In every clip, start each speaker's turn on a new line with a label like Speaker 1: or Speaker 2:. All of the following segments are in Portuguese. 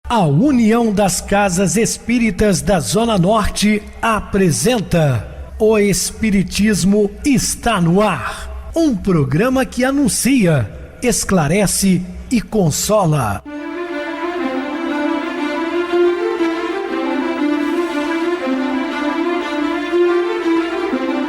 Speaker 1: A União das Casas Espíritas da Zona Norte apresenta O Espiritismo está no ar. Um programa que anuncia, esclarece e consola.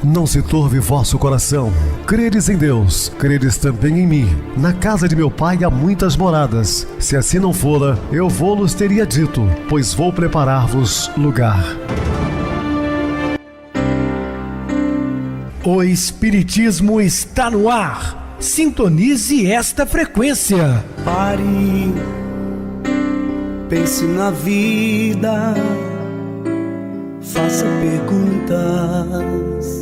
Speaker 2: Não se turve vosso coração. Credes em Deus, credes também em mim. Na casa de meu pai há muitas moradas. Se assim não fora, eu vou-los teria dito, pois vou preparar-vos lugar.
Speaker 1: O Espiritismo está no ar. Sintonize esta frequência.
Speaker 3: Pare, pense na vida, faça perguntas.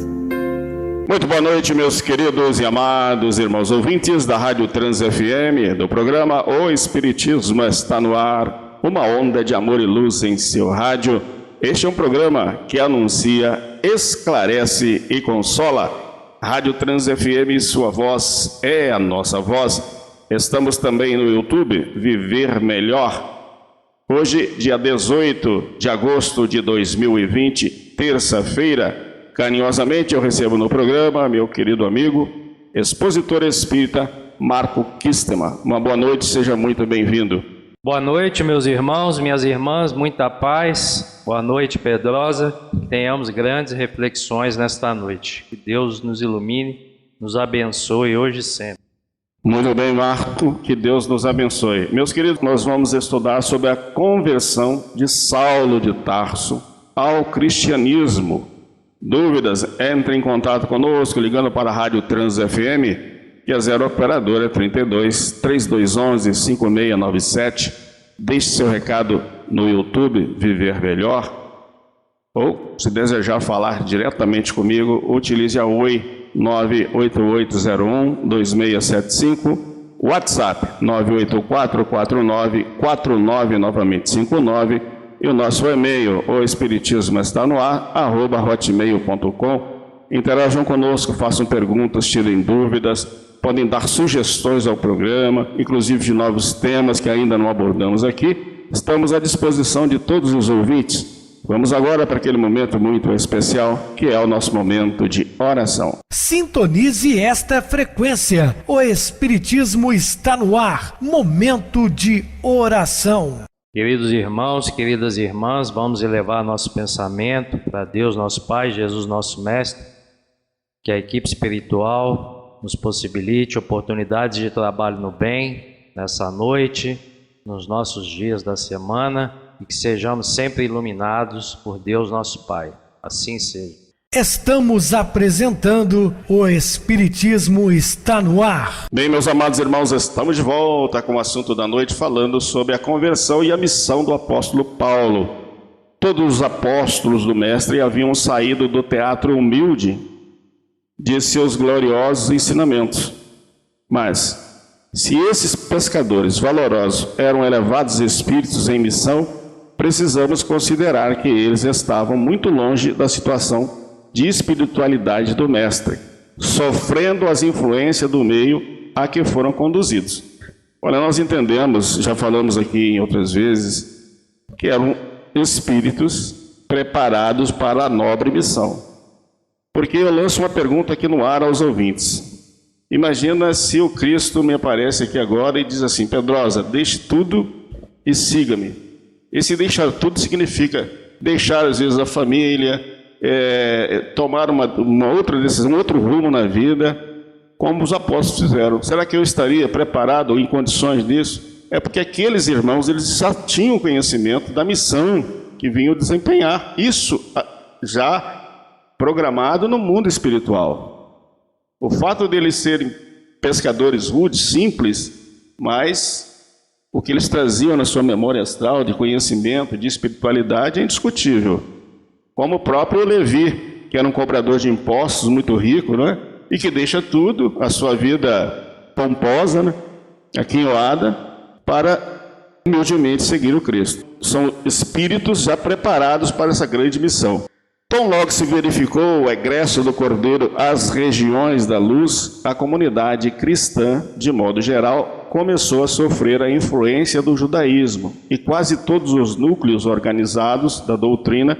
Speaker 4: Muito boa noite, meus queridos e amados irmãos ouvintes da Rádio Trans FM, do programa O Espiritismo está no ar, uma onda de amor e luz em seu rádio. Este é um programa que anuncia, esclarece e consola. Rádio Trans FM, sua voz é a nossa voz. Estamos também no YouTube, Viver Melhor. Hoje, dia 18 de agosto de 2020, terça-feira, carinhosamente eu recebo no programa meu querido amigo, expositor espírita Marco Kistema. Uma boa noite, seja muito bem-vindo.
Speaker 5: Boa noite, meus irmãos, minhas irmãs, muita paz. Boa noite, Pedrosa. Que tenhamos grandes reflexões nesta noite. Que Deus nos ilumine, nos abençoe hoje e sempre.
Speaker 4: Muito bem, Marco, que Deus nos abençoe. Meus queridos, nós vamos estudar sobre a conversão de Saulo de Tarso ao cristianismo. Dúvidas? Entre em contato conosco ligando para a Rádio Trans FM, que é 0 operadora 32 3211 5697. Deixe seu recado no YouTube Viver Melhor, ou se desejar falar diretamente comigo, utilize a Oi 98801 2675, WhatsApp 9844949 novamente 59. E o nosso e-mail, o Espiritismo está no ar, @hotmail.com. Interajam conosco, façam perguntas, tirem dúvidas, podem dar sugestões ao programa, inclusive de novos temas que ainda não abordamos aqui. Estamos à disposição de todos os ouvintes. Vamos agora para aquele momento muito especial, que é o nosso momento de oração.
Speaker 1: Sintonize esta frequência. O Espiritismo está no ar. Momento de oração.
Speaker 5: Queridos irmãos, queridas irmãs, vamos elevar nosso pensamento para Deus, nosso Pai, Jesus, nosso Mestre, que a equipe espiritual nos possibilite oportunidades de trabalho no bem, nessa noite, nos nossos dias da semana, e que sejamos sempre iluminados por Deus, nosso Pai. Assim seja.
Speaker 1: Estamos apresentando O Espiritismo está no ar.
Speaker 4: Bem, meus amados irmãos, estamos de volta com o assunto da noite, falando sobre a conversão e a missão do apóstolo Paulo. Todos os apóstolos do Mestre haviam saído do teatro humilde de seus gloriosos ensinamentos. Mas, se esses pescadores valorosos eram elevados espíritos em missão, precisamos considerar que eles estavam muito longe da situação de espiritualidade do Mestre, sofrendo as influências do meio a que foram conduzidos. Olha, nós entendemos, já falamos aqui em outras vezes, que eram espíritos preparados para a nobre missão. Porque eu lanço uma pergunta aqui no ar aos ouvintes. Imagina se o Cristo me aparece aqui agora e diz assim: Pedrosa, deixe tudo e siga-me. Esse deixar tudo significa deixar às vezes a família, tomar uma outra decisão, um outro rumo na vida, como os apóstolos fizeram. Será que eu estaria preparado ou em condições disso? É porque aqueles irmãos, eles já tinham conhecimento da missão que vinham desempenhar. Isso já programado no mundo espiritual. O fato deles serem pescadores rudes, simples, mas o que eles traziam na sua memória astral de conhecimento, de espiritualidade é indiscutível. Como o próprio Levi, que era um cobrador de impostos muito rico, né? E que deixa tudo, a sua vida pomposa, né? Aquinhoada, para humildemente seguir o Cristo. São espíritos já preparados para essa grande missão. Tão logo se verificou o egresso do Cordeiro às regiões da luz, a comunidade cristã, de modo geral, começou a sofrer a influência do judaísmo e quase todos os núcleos organizados da doutrina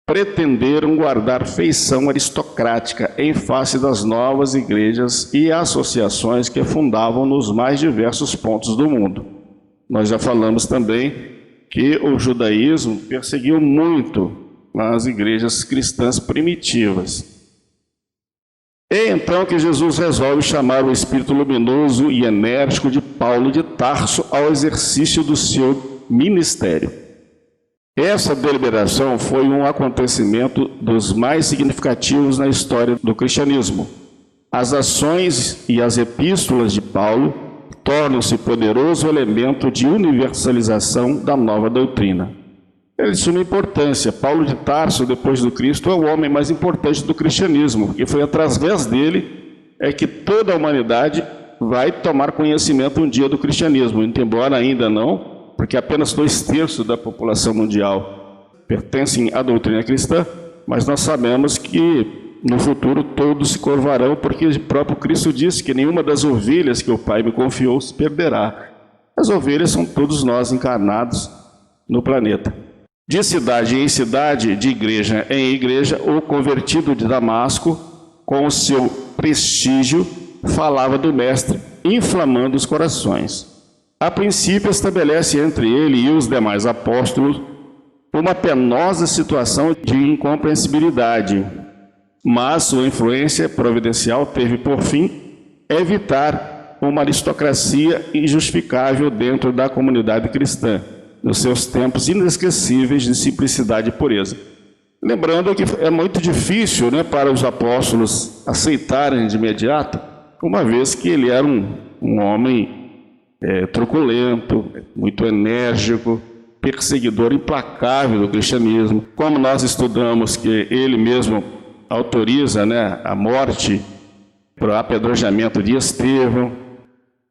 Speaker 4: pretenderam guardar feição aristocrática em face das novas igrejas e associações que fundavam nos mais diversos pontos do mundo. Nós já falamos também que o judaísmo perseguiu muito as igrejas cristãs primitivas. É então que Jesus resolve chamar o espírito luminoso e enérgico de Paulo de Tarso ao exercício do seu ministério. Essa deliberação foi um acontecimento dos mais significativos na história do cristianismo. As ações e as epístolas de Paulo tornam-se poderoso elemento de universalização da nova doutrina. É de suma importância. Paulo de Tarso, depois do Cristo, é o homem mais importante do cristianismo, e foi através dele que toda a humanidade vai tomar conhecimento um dia do cristianismo, embora ainda não, porque apenas 2/3 da população mundial pertencem à doutrina cristã, mas nós sabemos que no futuro todos se curvarão, porque o próprio Cristo disse que nenhuma das ovelhas que o Pai me confiou se perderá. As ovelhas são todos nós encarnados no planeta. De cidade em cidade, de igreja em igreja, o convertido de Damasco, com o seu prestígio, falava do Mestre, inflamando os corações. A princípio, estabelece entre ele e os demais apóstolos uma penosa situação de incompreensibilidade, mas sua influência providencial teve por fim evitar uma aristocracia injustificável dentro da comunidade cristã, nos seus tempos inesquecíveis de simplicidade e pureza. Lembrando que é muito difícil, para os apóstolos aceitarem de imediato, uma vez que ele era um homem truculento, muito enérgico, perseguidor implacável do cristianismo. Como nós estudamos que ele mesmo autoriza a morte para o apedrejamento de Estevão.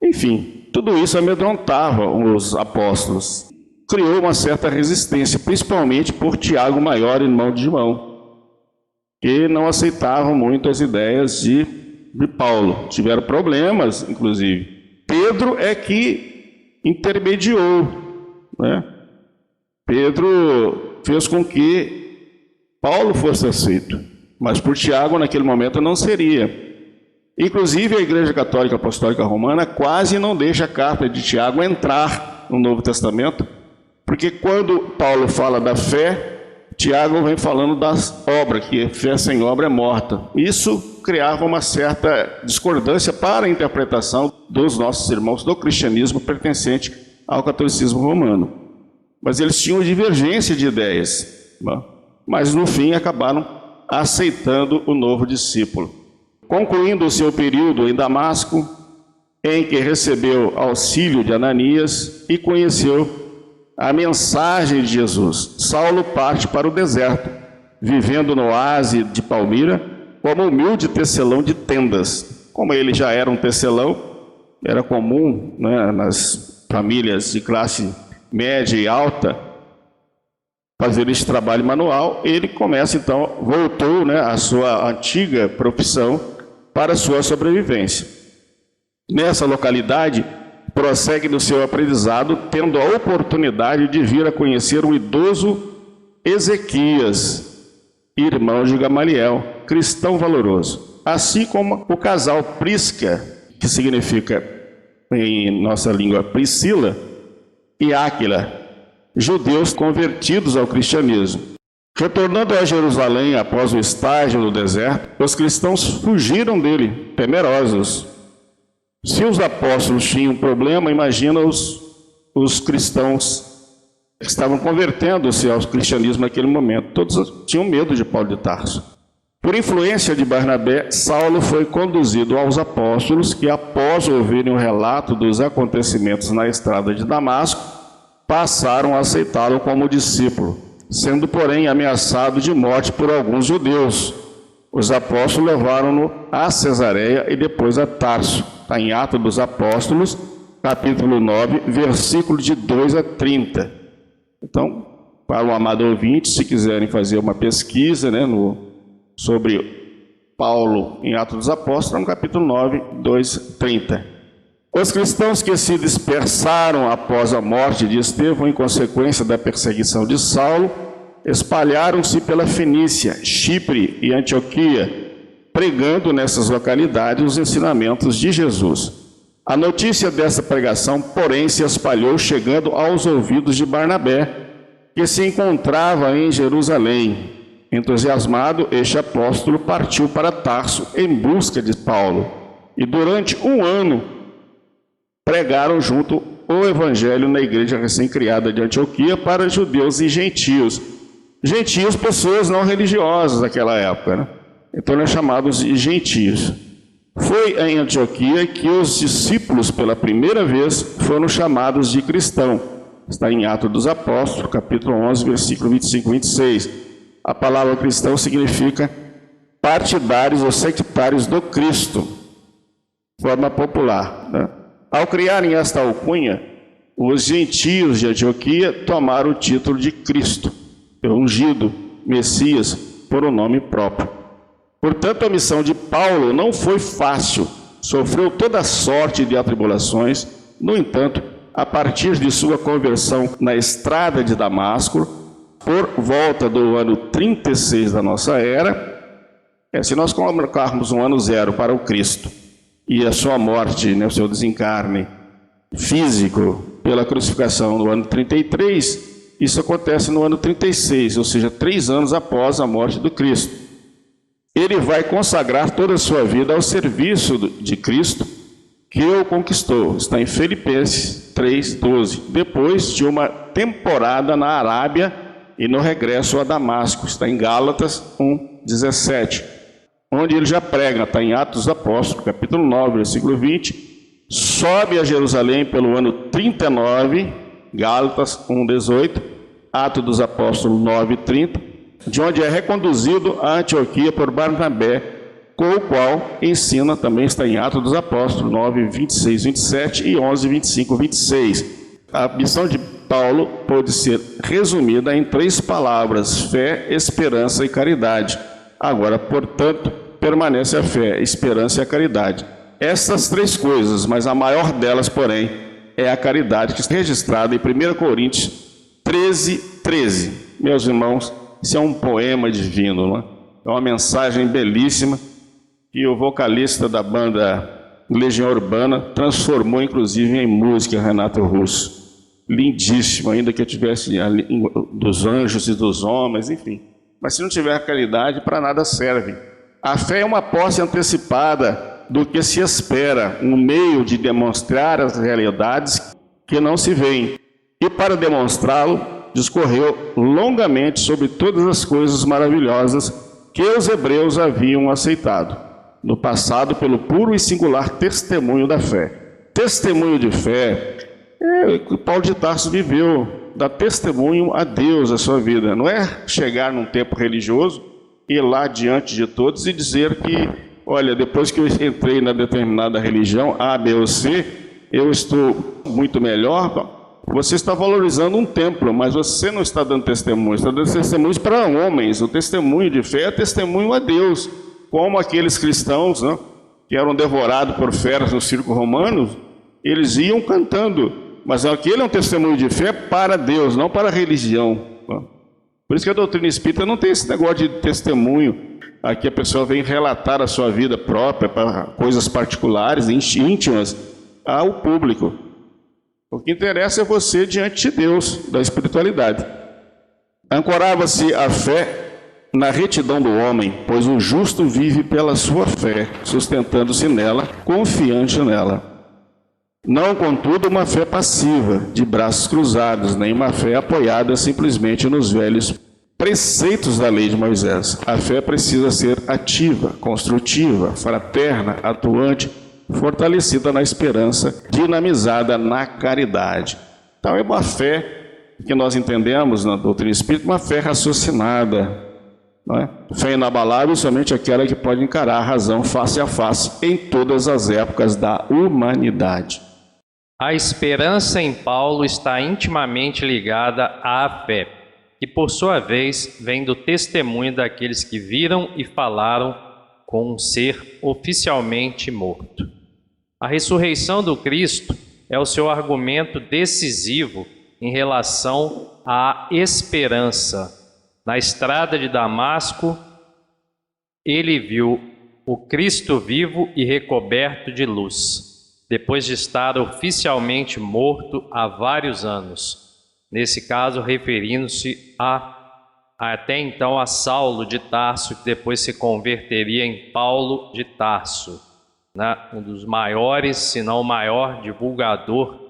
Speaker 4: Enfim, tudo isso amedrontava os apóstolos. Criou uma certa resistência, principalmente por Tiago Maior, irmão de João, que não aceitavam muito as ideias de Paulo. Tiveram problemas, inclusive. Pedro é que intermediou, Pedro fez com que Paulo fosse aceito, mas por Tiago naquele momento não seria. Inclusive a Igreja Católica Apostólica Romana quase não deixa a carta de Tiago entrar no Novo Testamento, porque quando Paulo fala da fé, Tiago vem falando das obras, que fé sem obra é morta. Isso criava uma certa discordância para a interpretação dos nossos irmãos do cristianismo pertencente ao catolicismo romano. Mas eles tinham divergência de ideias, mas no fim acabaram aceitando o novo discípulo. Concluindo o seu período em Damasco, em que recebeu auxílio de Ananias e conheceu a mensagem de Jesus, Saulo parte para o deserto, vivendo no oásis de Palmira, como humilde tecelão de tendas. Como ele já era um tecelão, era comum nas famílias de classe média e alta fazer esse trabalho manual. Ele começa então, voltou à sua antiga profissão para a sua sobrevivência. Nessa localidade, prossegue no seu aprendizado, tendo a oportunidade de vir a conhecer o idoso Ezequias, irmão de Gamaliel, cristão valoroso, assim como o casal Prisca, que significa em nossa língua Priscila, e Áquila, judeus convertidos ao cristianismo. Retornando a Jerusalém após o estágio no deserto, os cristãos fugiram dele, temerosos. Se os apóstolos tinham um problema, imagina os cristãos que estavam convertendo-se ao cristianismo naquele momento. Todos tinham medo de Paulo de Tarso. Por influência de Barnabé, Saulo foi conduzido aos apóstolos, que após ouvirem o relato dos acontecimentos na estrada de Damasco, passaram a aceitá-lo como discípulo, sendo, porém, ameaçado de morte por alguns judeus. Os apóstolos levaram-no a Cesareia e depois a Tarso. Está em Atos dos Apóstolos, capítulo 9, versículo de 2 a 30. Então, para o amado ouvinte, se quiserem fazer uma pesquisa sobre Paulo em Atos dos Apóstolos, no capítulo 9, 2 a 30. Os cristãos que se dispersaram após a morte de Estevão em consequência da perseguição de Saulo, espalharam-se pela Fenícia, Chipre e Antioquia, pregando nessas localidades os ensinamentos de Jesus. A notícia dessa pregação, porém, se espalhou chegando aos ouvidos de Barnabé, que se encontrava em Jerusalém. Entusiasmado, este apóstolo partiu para Tarso em busca de Paulo, e durante 1 ano pregaram junto o evangelho na igreja recém-criada de Antioquia para judeus e gentios. Gentios, pessoas não religiosas daquela época, né? Então eram chamados de gentios. Foi em Antioquia que os discípulos, pela primeira vez, foram chamados de cristão. Está em Atos dos Apóstolos, capítulo 11, versículo 25 e 26. A palavra cristão significa partidários ou sectários do Cristo, forma popular, né? Ao criarem esta alcunha, os gentios de Antioquia tomaram o título de Cristo, ungido, Messias, por um nome próprio. Portanto, a missão de Paulo não foi fácil, sofreu toda sorte de atribulações. No entanto, a partir de sua conversão na estrada de Damasco, por volta do ano 36 da nossa era, se nós colocarmos um ano zero para o Cristo, e a sua morte, né, o seu desencarne físico pela crucificação no ano 33, isso acontece no ano 36, ou seja, 3 anos após a morte do Cristo. Ele vai consagrar toda a sua vida ao serviço de Cristo, que o conquistou. Está em Filipenses 3:12. Depois de uma temporada na Arábia e no regresso a Damasco. Está em Gálatas 1:17. Onde ele já prega, está em Atos dos Apóstolos, capítulo 9, versículo 20, sobe a Jerusalém pelo ano 39, Gálatas 1:18, Atos dos Apóstolos 9:30, de onde é reconduzido a Antioquia por Barnabé, com o qual ensina, também está em Atos dos Apóstolos 9:26, 27 e 11:25, 26. A missão de Paulo pode ser resumida em 3 palavras: fé, esperança e caridade. Agora, portanto, permanece a fé, a esperança e a caridade. Essas 3 coisas, mas a maior delas, porém, é a caridade, que está registrada em 1 Coríntios 13:13. Meus irmãos, isso é um poema divino, não é? É uma mensagem belíssima que o vocalista da banda Legião Urbana transformou, inclusive, em música, Renato Russo. Lindíssimo, ainda que eu tivesse dos anjos e dos homens, enfim. Mas se não tiver caridade, para nada serve. A fé é uma posse antecipada do que se espera, um meio de demonstrar as realidades que não se veem. E para demonstrá-lo, discorreu longamente sobre todas as coisas maravilhosas que os hebreus haviam aceitado no passado pelo puro e singular testemunho da fé. Testemunho de fé é o que Paulo de Tarso viveu, dar testemunho a Deus a sua vida. Não é chegar num templo religioso, ir lá diante de todos e dizer que, olha, depois que eu entrei na determinada religião, A, B ou C, eu estou muito melhor. Você está valorizando um templo, mas você não está dando testemunho, está dando testemunhos para homens. O testemunho de fé é testemunho a Deus, como aqueles cristãos, né, que eram devorados por feras no circo romano, eles iam cantando, mas aquele é um testemunho de fé para Deus, não para a religião. Por isso que a doutrina espírita não tem esse negócio de testemunho, aqui a pessoa vem relatar a sua vida própria, para coisas particulares, íntimas, ao público. O que interessa é você diante de Deus, da espiritualidade. Ancorava-se a fé na retidão do homem, pois o justo vive pela sua fé, sustentando-se nela, confiante nela. Não, contudo, uma fé passiva, de braços cruzados, nem uma fé apoiada simplesmente nos velhos preceitos da lei de Moisés. A fé precisa ser ativa, construtiva, fraterna, atuante, fortalecida na esperança, dinamizada na caridade. Então é uma fé que nós entendemos na doutrina espírita, uma fé raciocinada, não é? Fé inabalável, somente aquela que pode encarar a razão face a face em todas as épocas da humanidade.
Speaker 5: A esperança em Paulo está intimamente ligada à fé, que por sua vez vem do testemunho daqueles que viram e falaram com um ser oficialmente morto. A ressurreição do Cristo é o seu argumento decisivo em relação à esperança. Na estrada de Damasco, ele viu o Cristo vivo e recoberto de luz, depois de estar oficialmente morto há vários anos. Nesse caso, referindo-se até então a Saulo de Tarso, que depois se converteria em Paulo de Tarso, né? Um dos maiores, se não o maior divulgador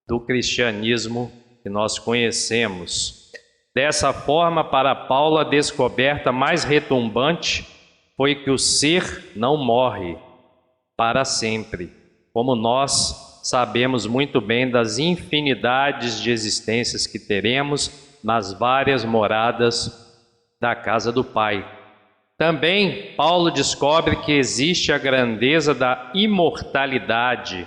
Speaker 5: do cristianismo que nós conhecemos. Dessa forma, para Paulo, a descoberta mais retumbante foi que o ser não morre para sempre, como nós sabemos muito bem das infinidades de existências que teremos nas várias moradas da casa do Pai. Também Paulo descobre que existe a grandeza da imortalidade,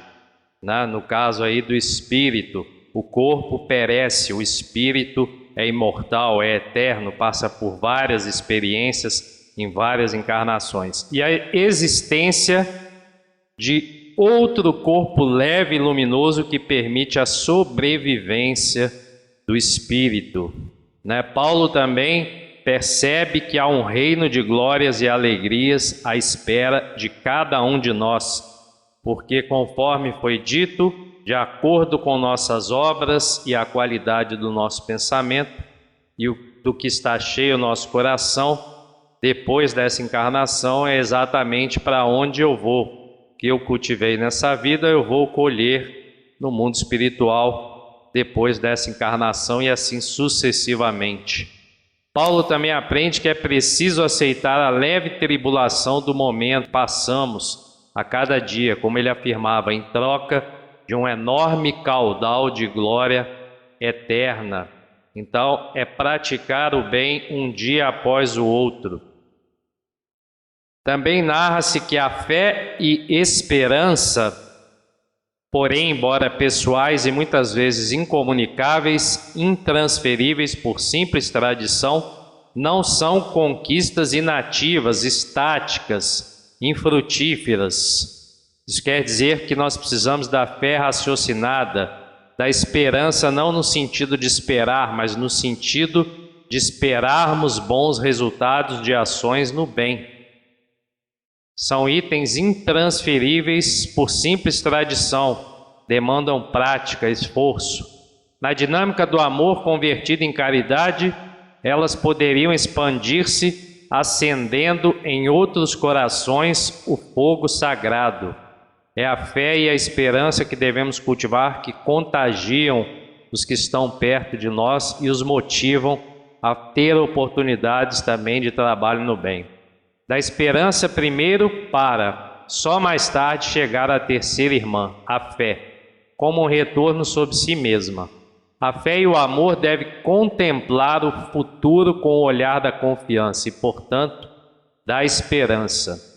Speaker 5: né? No caso aí do espírito. O corpo perece, o espírito é imortal, é eterno, passa por várias experiências em várias encarnações. E a existência de outro corpo leve e luminoso que permite a sobrevivência do espírito, né? Paulo também percebe que há um reino de glórias e alegrias à espera de cada um de nós, porque conforme foi dito, de acordo com nossas obras e a qualidade do nosso pensamento e do que está cheio o nosso coração, depois dessa encarnação é exatamente para onde eu vou. O que eu cultivei nessa vida eu vou colher no mundo espiritual depois dessa encarnação e assim sucessivamente. Paulo também aprende que é preciso aceitar a leve tribulação do momento que passamos a cada dia, como ele afirmava, em troca de um enorme caudal de glória eterna. Então, é praticar o bem um dia após o outro. Também narra-se que a fé e esperança, porém, embora pessoais e muitas vezes incomunicáveis, intransferíveis por simples tradição, não são conquistas inativas, estáticas, infrutíferas. Isso quer dizer que nós precisamos da fé raciocinada, da esperança não no sentido de esperar, mas no sentido de esperarmos bons resultados de ações no bem. São itens intransferíveis por simples tradição, demandam prática, esforço. Na dinâmica do amor convertido em caridade, elas poderiam expandir-se, acendendo em outros corações o fogo sagrado. É a fé e a esperança que devemos cultivar, que contagiam os que estão perto de nós e os motivam a ter oportunidades também de trabalho no bem. Da esperança primeiro para, só mais tarde, chegar à terceira irmã, a fé, como um retorno sobre si mesma. A fé e o amor devem contemplar o futuro com o olhar da confiança e, portanto, da esperança.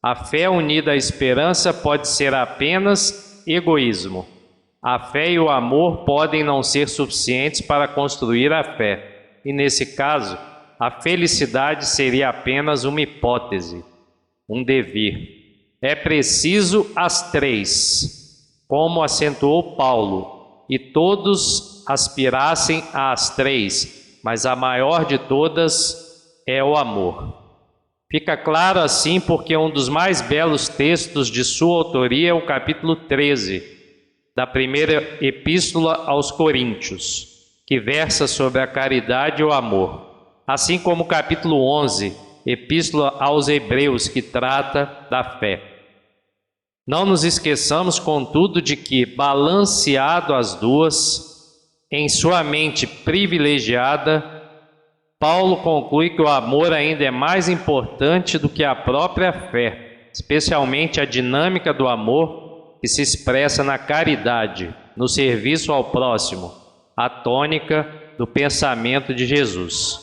Speaker 5: A fé unida à esperança pode ser apenas egoísmo. A fé e o amor podem não ser suficientes para construir a fé. E nesse caso, a felicidade seria apenas uma hipótese, um devir. É preciso as três, como acentuou Paulo, e todos aspirassem às três, mas a maior de todas é o amor. Fica claro assim porque um dos mais belos textos de sua autoria é o capítulo 13 da primeira epístola aos Coríntios, que versa sobre a caridade e o amor, assim como o capítulo 11, epístola aos Hebreus, que trata da fé. Não nos esqueçamos, contudo, de que, balanceado as duas, em sua mente privilegiada, Paulo conclui que o amor ainda é mais importante do que a própria fé, especialmente a dinâmica do amor que se expressa na caridade, no serviço ao próximo, a tônica do pensamento de Jesus.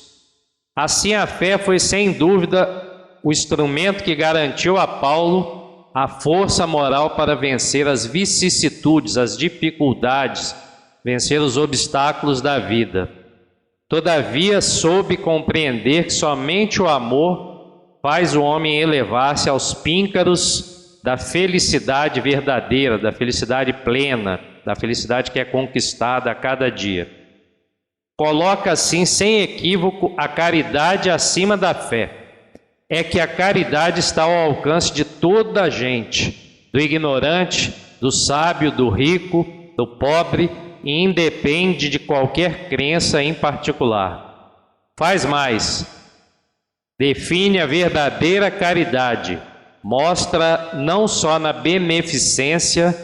Speaker 5: Assim, a fé foi sem dúvida o instrumento que garantiu a Paulo a força moral para vencer as vicissitudes, as dificuldades, vencer os obstáculos da vida. Todavia, soube compreender que somente o amor faz o homem elevar-se aos píncaros da felicidade verdadeira, da felicidade plena, da felicidade que é conquistada a cada dia. Coloca assim, sem equívoco, a caridade acima da fé. É que a caridade está ao alcance de toda a gente, do ignorante, do sábio, do rico, do pobre, e independe de qualquer crença em particular. Faz mais, define a verdadeira caridade, mostra não só na beneficência,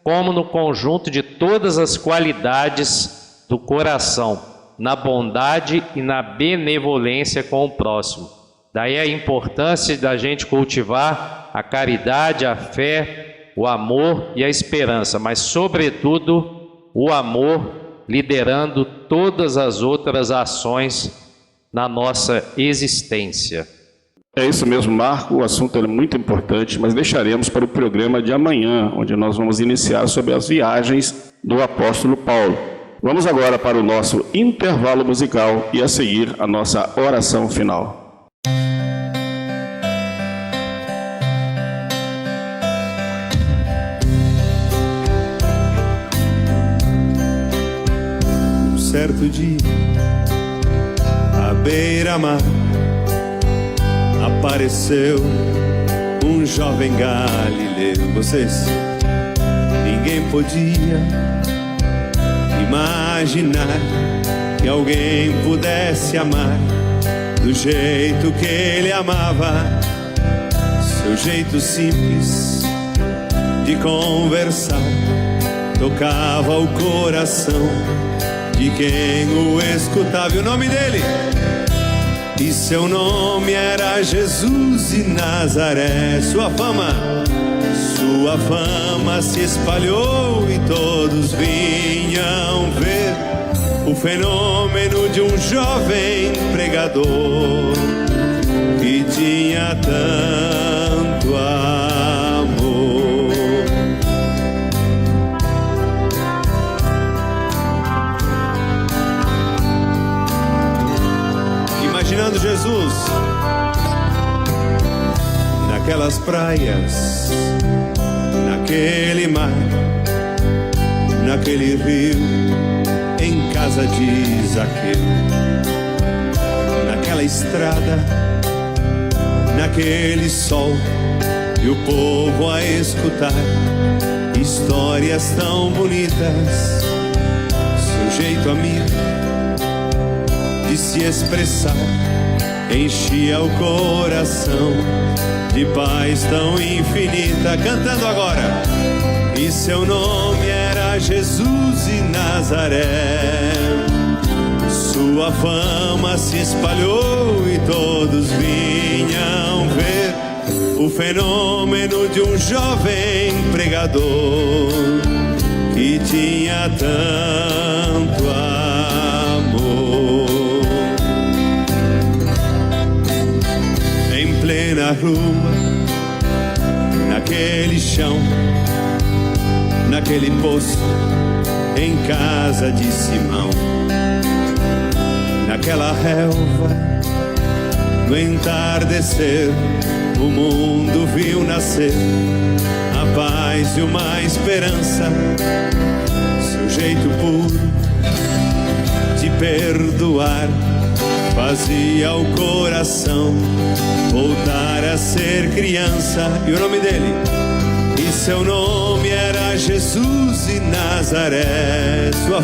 Speaker 5: como no conjunto de todas as qualidades do coração, na bondade e na benevolência com o próximo. Daí a importância da gente cultivar a caridade, a fé, o amor e a esperança, mas sobretudo o amor liderando todas as outras ações na nossa existência.
Speaker 4: É isso mesmo, Marco, o assunto é muito importante, mas deixaremos para o programa de amanhã, onde nós vamos iniciar sobre as viagens do apóstolo Paulo. Vamos agora para o nosso intervalo musical e a seguir a nossa oração final.
Speaker 3: Certo dia, à beira-mar, apareceu um jovem galileu. Vocês, ninguém podia imaginar que alguém pudesse amar do jeito que ele amava. Seu jeito simples de conversar tocava o coração de quem o escutava. E o nome dele? E seu nome era Jesus de Nazaré. Sua fama se espalhou e todos vinham ver o fenômeno de um jovem pregador que tinha tanto amor. Imaginando Jesus naquelas praias, naquele mar, naquele rio, em casa de Zaqueu, naquela estrada, naquele sol, e o povo a escutar histórias tão bonitas. Seu jeito amigo de se expressar enchia o coração de paz tão infinita. Cantando agora. E seu nome era Jesus de Nazaré. Sua fama se espalhou e todos vinham ver o fenômeno de um jovem pregador que tinha tanto amor. Em plena rua, naquele chão, naquele poço, em casa de Simão, naquela relva, no entardecer, o mundo viu nascer a paz e uma esperança. Seu jeito puro de perdoar fazia o coração voltar a ser criança. E o nome dele? E seu nome era Jesus de Nazaré. Sua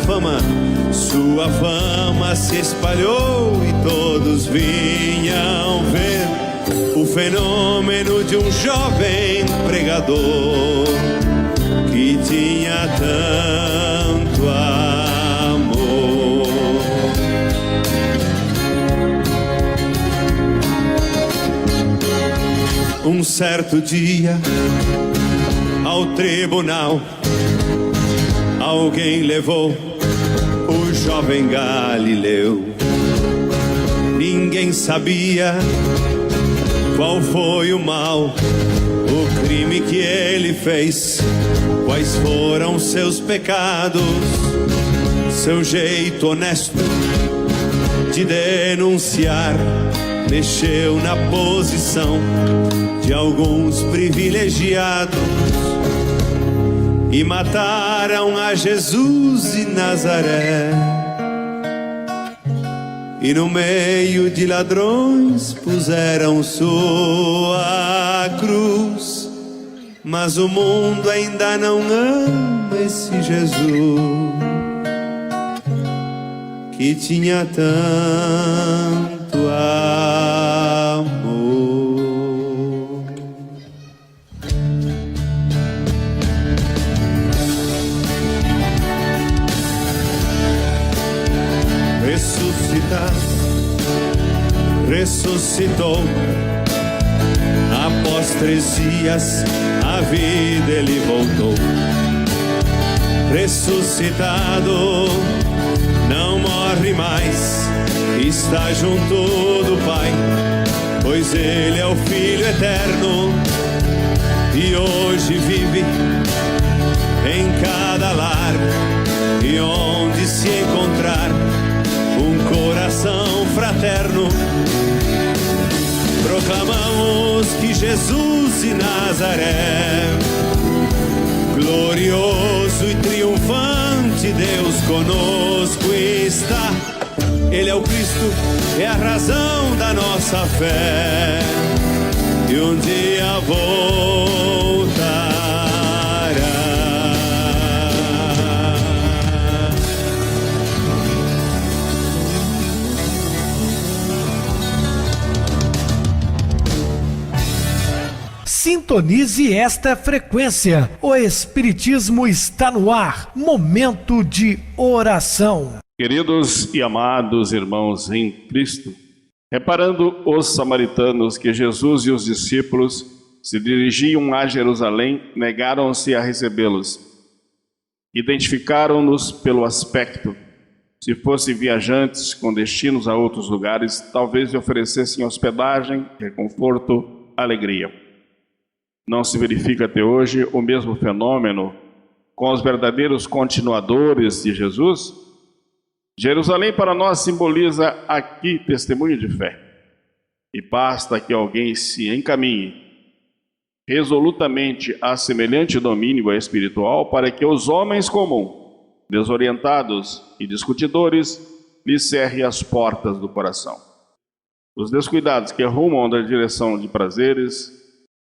Speaker 3: fama se espalhou e todos vinham ver o fenômeno de um jovem pregador que tinha tanto amor. Um certo dia, ao tribunal, alguém levou o jovem Galileu. Ninguém sabia qual foi o mal, o crime que ele fez, quais foram seus pecados. Seu jeito honesto de denunciar mexeu na posição de alguns privilegiados e mataram a Jesus de Nazaré. E no meio de ladrões puseram sua cruz. Mas o mundo ainda não ama esse Jesus que tinha tanto amor. Ressuscitou. Após 3 dias a vida ele voltou. Ressuscitado, não morre mais, está junto do Pai, pois ele é o Filho eterno e hoje vive em cada lar. E onde se encontrar um coração fraterno, proclamamos que Jesus de Nazaré, glorioso e triunfante, Deus conosco está. Ele é o Cristo, é a razão da nossa fé, e um dia voltará.
Speaker 1: Sintonize esta frequência. O Espiritismo está no ar. Momento de oração.
Speaker 4: Queridos e amados irmãos em Cristo, reparando os samaritanos que Jesus e os discípulos se dirigiam a Jerusalém, negaram-se a recebê-los. Identificaram-nos pelo aspecto. Se fossem viajantes com destinos a outros lugares, talvez lhe oferecessem hospedagem, reconforto, alegria. Não se verifica até hoje o mesmo fenômeno com os verdadeiros continuadores de Jesus? Jerusalém para nós simboliza aqui testemunho de fé. E basta que alguém se encaminhe resolutamente a semelhante domínio espiritual para que os homens comuns, desorientados e discutidores, lhe cerrem as portas do coração. Os descuidados que rumam na direção de prazeres,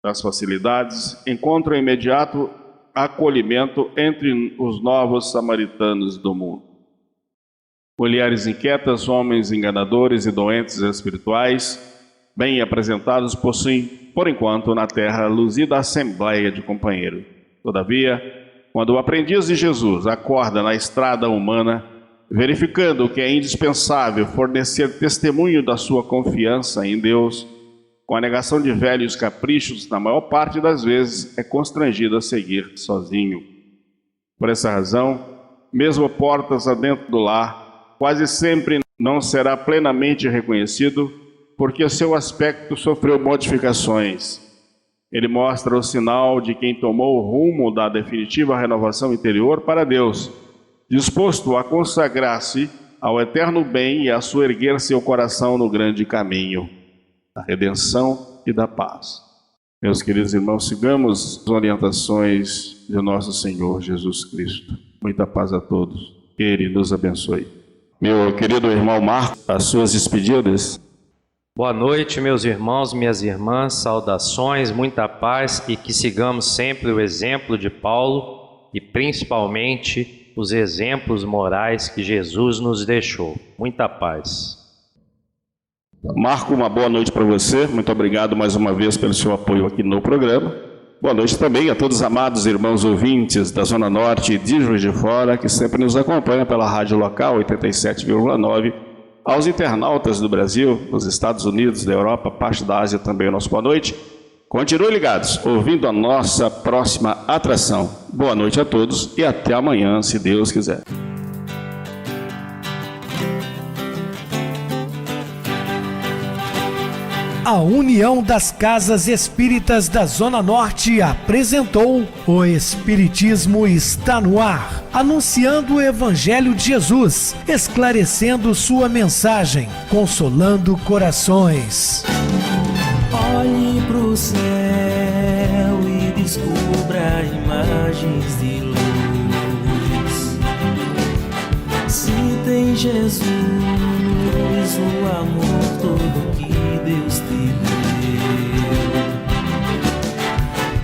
Speaker 4: das facilidades, encontram imediato acolhimento entre os novos samaritanos do mundo. Mulheres inquietas, homens enganadores e doentes espirituais, bem apresentados, possuem, por enquanto, na terra, luzida assembleia de companheiros. Todavia, quando o aprendiz de Jesus acorda na estrada humana, verificando que é indispensável fornecer testemunho da sua confiança em Deus, com a negação de velhos caprichos, na maior parte das vezes é constrangido a seguir sozinho. Por essa razão, mesmo portas adentro do lar, quase sempre não será plenamente reconhecido, porque seu aspecto sofreu modificações. Ele mostra o sinal de quem tomou o rumo da definitiva renovação interior para Deus, disposto a consagrar-se ao eterno bem e a soerguer seu coração no grande caminho da redenção e da paz. Meus queridos irmãos, sigamos as orientações de nosso Senhor Jesus Cristo. Muita paz a todos. Que Ele nos abençoe. Meu querido irmão Marcos, as suas despedidas.
Speaker 5: Boa noite, meus irmãos, minhas irmãs, saudações, muita paz e que sigamos sempre o exemplo de Paulo e principalmente os exemplos morais que Jesus nos deixou. Muita paz.
Speaker 4: Marco, uma boa noite para você. Muito obrigado mais uma vez pelo seu apoio aqui no programa. Boa noite também a todos os amados irmãos ouvintes da Zona Norte e de Juiz de Fora, que sempre nos acompanham pela rádio local 87,9, aos internautas do Brasil, dos Estados Unidos, da Europa, parte da Ásia também, o nosso boa noite. Continuem ligados, ouvindo a nossa próxima atração. Boa noite a todos e até amanhã, se Deus quiser.
Speaker 1: A União das Casas Espíritas da Zona Norte apresentou O Espiritismo Está no Ar, anunciando o Evangelho de Jesus, esclarecendo sua mensagem, consolando corações.
Speaker 6: Olhe pro céu e descubra imagens de luz. Se tem Jesus, o amor todo que Deus te deu.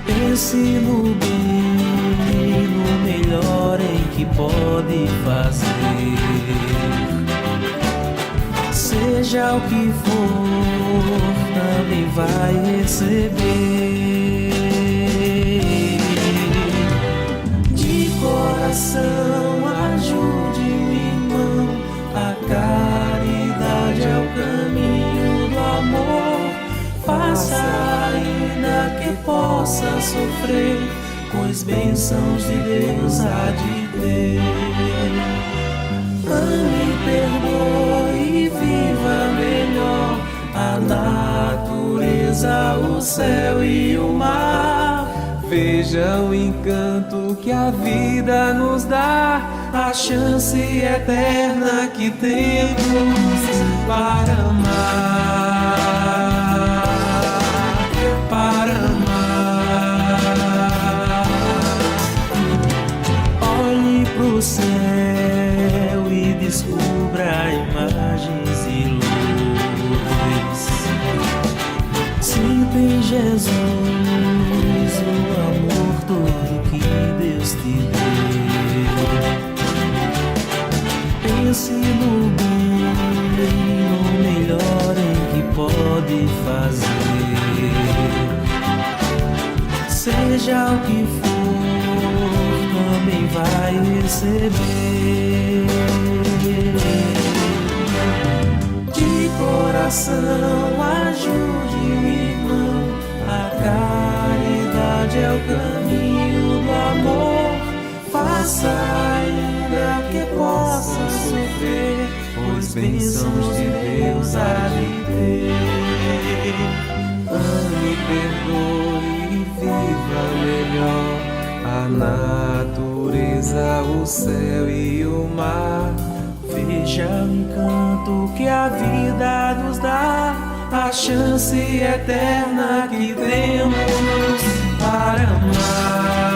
Speaker 6: Pense no bem, no melhor em que pode fazer. Seja o que for, também vai receber. De coração, ajude o irmão. A caridade é o caminho do amor. Faça ainda que possa sofrer, pois bênçãos de Deus há de ter. Ame, perdoe e viva melhor a natureza, o céu e o mar. Veja o encanto que a vida nos dá, a chance eterna que temos para amar, para amar. Olhe pro céu e descubra imagens e luz. Sintem Jesus, o amor todo que Deus te deu. Pense no bem, no melhor em que pode fazer. Seja o que for, também vai receber. De coração, ajude o irmão. A caridade é o caminho do amor. Faça ainda que possa sofrer, pois bênçãos de Deus há de ter. Ame, perdoe e viva melhor a natureza, o céu e o mar. Veja o encanto que a vida nos dá, a chance eterna que temos para amar.